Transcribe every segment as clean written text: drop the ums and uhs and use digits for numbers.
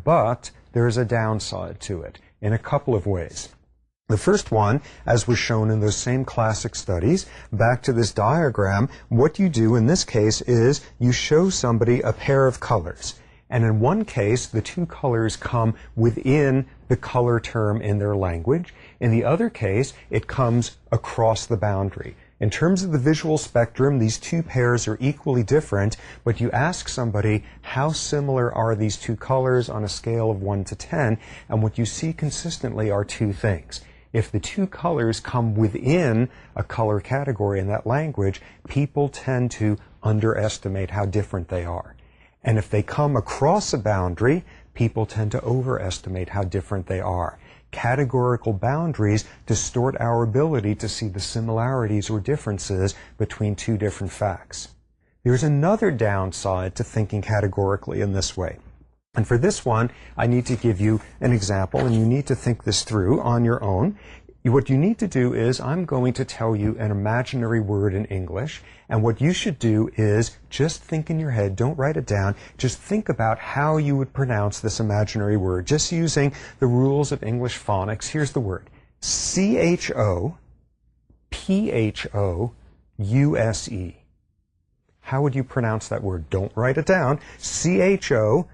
but there's a downside to it in a couple of ways. The first one, as was shown in those same classic studies, back to this diagram, what you do in this case is you show somebody a pair of colors. And in one case, the two colors come within the color term in their language. In the other case, it comes across the boundary. In terms of the visual spectrum, these two pairs are equally different, but you ask somebody, how similar are these two colors on a scale of 1 to 10? And what you see consistently are two things. If the two colors come within a color category in that language, people tend to underestimate how different they are. And if they come across a boundary, people tend to overestimate how different they are. Categorical boundaries distort our ability to see the similarities or differences between two different facts. There's another downside to thinking categorically in this way. And for this one, I need to give you an example, and you need to think this through on your own. What you need to do is, I'm going to tell you an imaginary word in English, and what you should do is just think in your head, don't write it down, just think about how you would pronounce this imaginary word, just using the rules of English phonics. Here's the word: C-H-O-P-H-O-U-S-E. How would you pronounce that word? Don't write it down. C-H-O-P-H-O-U-S-E.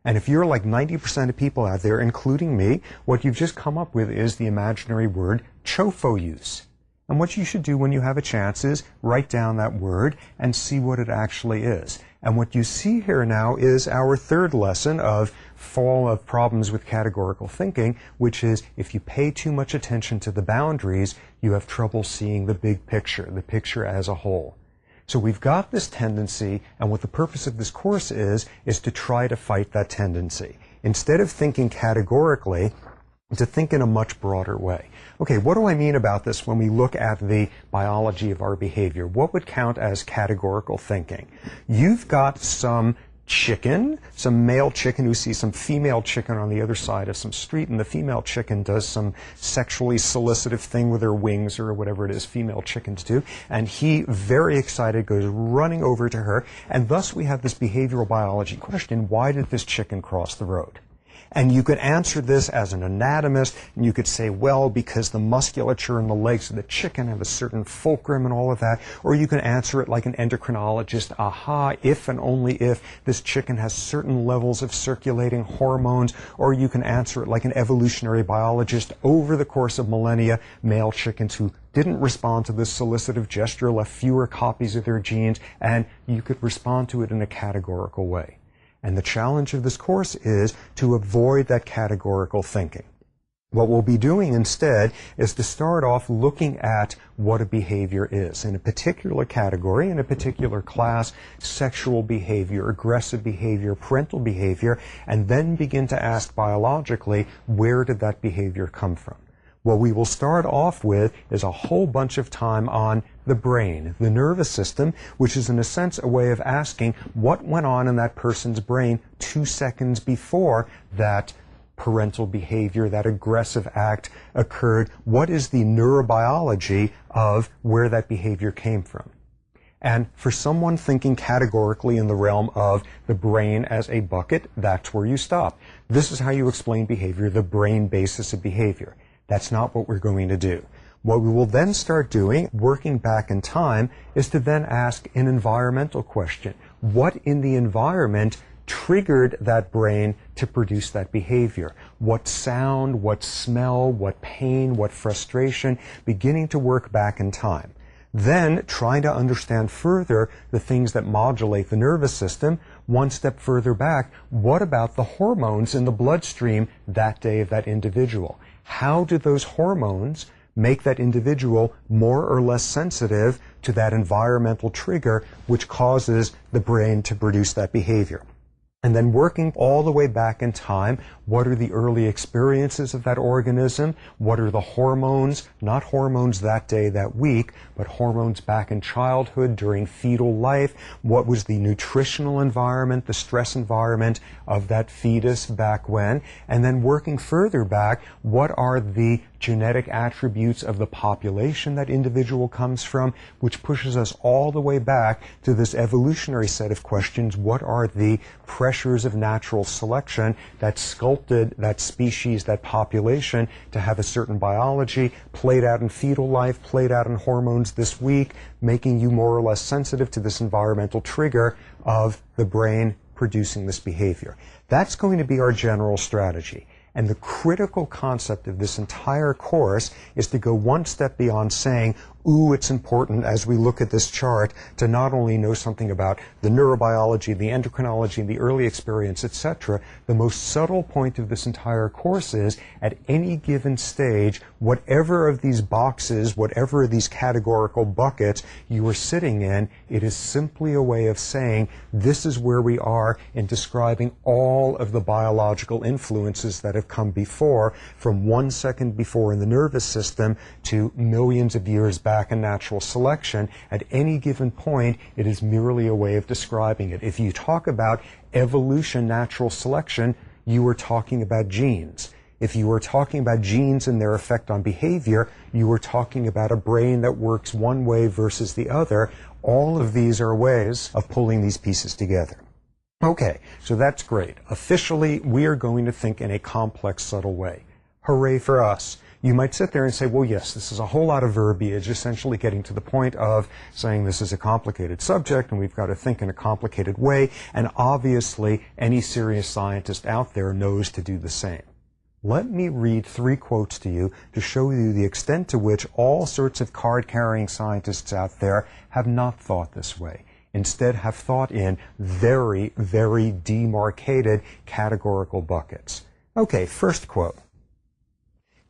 And if you're like 90% of people out there, including me, what you've just come up with is the imaginary word chofouse. And what you should do when you have a chance is write down that word and see what it actually is. And what you see here now is our third lesson of fall of problems with categorical thinking, which is if you pay too much attention to the boundaries, you have trouble seeing the big picture, the picture as a whole. So we've got this tendency, and what the purpose of this course is to try to fight that tendency. Instead of thinking categorically, to think in a much broader way. Okay, what do I mean about this when we look at the biology of our behavior? What would count as categorical thinking? You've got some chicken, some male chicken who sees some female chicken on the other side of some street, and the female chicken does some sexually solicitive thing with her wings or whatever it is female chickens do, and he, very excited, goes running over to her, and thus we have this behavioral biology question: why did this chicken cross the road? And you could answer this as an anatomist, and you could say, well, because the musculature in the legs of the chicken have a certain fulcrum and all of that. Or you can answer it like an endocrinologist, aha, if and only if this chicken has certain levels of circulating hormones. Or you can answer it like an evolutionary biologist. Over the course of millennia, male chickens who didn't respond to this solicitive gesture left fewer copies of their genes, and you could respond to it in a categorical way. And the challenge of this course is to avoid that categorical thinking. What we'll be doing instead is to start off looking at what a behavior is. In a particular category, in a particular class, sexual behavior, aggressive behavior, parental behavior, and then begin to ask biologically, where did that behavior come from? What we will start off with is a whole bunch of time on the brain, the nervous system, which is in a sense a way of asking what went on in that person's brain 2 seconds before that parental behavior, that aggressive act occurred. What is the neurobiology of where that behavior came from? And for someone thinking categorically in the realm of the brain as a bucket, that's where you stop. This is how you explain behavior, the brain basis of behavior. That's not what we're going to do. What we will then start doing, working back in time, is to then ask an environmental question. What in the environment triggered that brain to produce that behavior? What sound, what smell, what pain, what frustration, beginning to work back in time. Then trying to understand further the things that modulate the nervous system. One step further back, what about the hormones in the bloodstream that day of that individual? How do those hormones make that individual more or less sensitive to that environmental trigger which causes the brain to produce that behavior? And then working all the way back in time, what are the early experiences of that organism? What are the hormones, not hormones that day, that week, but hormones back in childhood, during fetal life? What was the nutritional environment, the stress environment of that fetus back when? And then working further back, what are the genetic attributes of the population that individual comes from, which pushes us all the way back to this evolutionary set of questions. What are the pressures of natural selection that sculpted that species, that population, to have a certain biology, played out in fetal life, played out in hormones this week, making you more or less sensitive to this environmental trigger of the brain producing this behavior. That's going to be our general strategy. And the critical concept of this entire course is to go one step beyond saying, ooh, it's important as we look at this chart to not only know something about the neurobiology, the endocrinology, the early experience, etc. The most subtle point of this entire course is, at any given stage, whatever of these boxes, whatever of these categorical buckets you are sitting in, it is simply a way of saying this is where we are in describing all of the biological influences that have come before, from 1 second before in the nervous system to millions of years back in natural selection. At any given point, it is merely a way of describing it. If you talk about evolution, natural selection, you are talking about genes. If you are talking about genes and their effect on behavior, you are talking about a brain that works one way versus the other. All of these are ways of pulling these pieces together. Okay, so that's great. Officially, we are going to think in a complex, subtle way. Hooray for us. You might sit there and say, well, yes, this is a whole lot of verbiage, essentially getting to the point of saying this is a complicated subject and we've got to think in a complicated way, and obviously any serious scientist out there knows to do the same. Let me read 3 quotes to you to show you the extent to which all sorts of card-carrying scientists out there have not thought this way. Instead, have thought in very, very demarcated categorical buckets. Okay, first quote.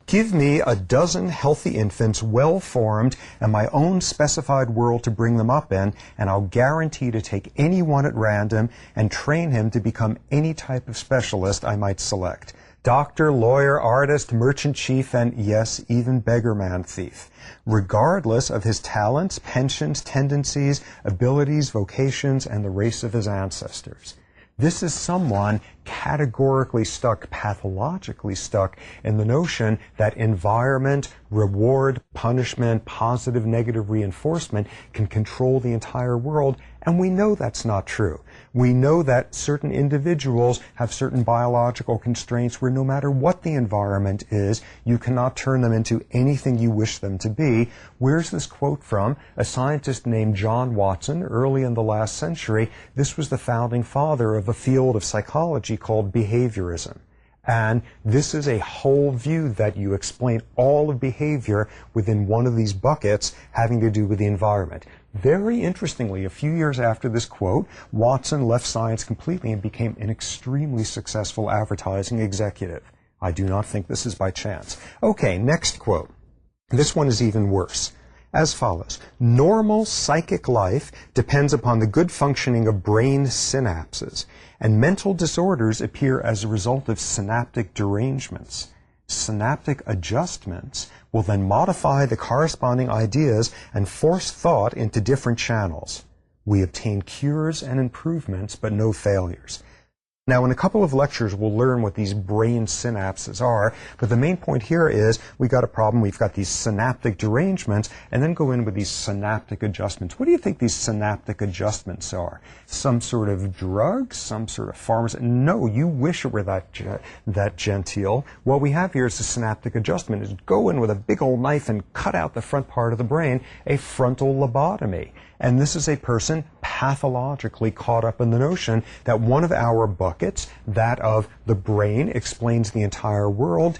Give me a dozen healthy infants, well-formed, and my own specified world to bring them up in, and I'll guarantee to take any one at random and train him to become any type of specialist I might select. Doctor, lawyer, artist, merchant chief, and yes, even beggarman thief. Regardless of his talents, pensions, tendencies, abilities, vocations, and the race of his ancestors. This is someone categorically stuck, pathologically stuck in the notion that environment, reward, punishment, positive, negative reinforcement can control the entire world, and we know that's not true. We know that certain individuals have certain biological constraints where no matter what the environment is, you cannot turn them into anything you wish them to be. Where's this quote from? A scientist named John Watson, early in the last century. This was the founding father of a field of psychology called behaviorism. And this is a whole view that you explain all of behavior within one of these buckets having to do with the environment. Very interestingly, a few years after this quote, Watson left science completely and became an extremely successful advertising executive. I do not think this is by chance. Okay, next quote. This one is even worse. As follows. Normal psychic life depends upon the good functioning of brain synapses, and mental disorders appear as a result of synaptic derangements. Synaptic adjustments will then modify the corresponding ideas and force thought into different channels. We obtain cures and improvements, but no failures. Now, in a couple of lectures, we'll learn what these brain synapses are, but the main point here is we've got a problem. We've got these synaptic derangements, and then go in with these synaptic adjustments. What do you think these synaptic adjustments are? Some sort of drug? Some sort of pharmacy? No, you wish it were that genteel. What we have here is a synaptic adjustment. Is go in with a big old knife and cut out the front part of the brain, a frontal lobotomy. And this is a person pathologically caught up in the notion that one of our buckets, that of the brain, explains the entire world.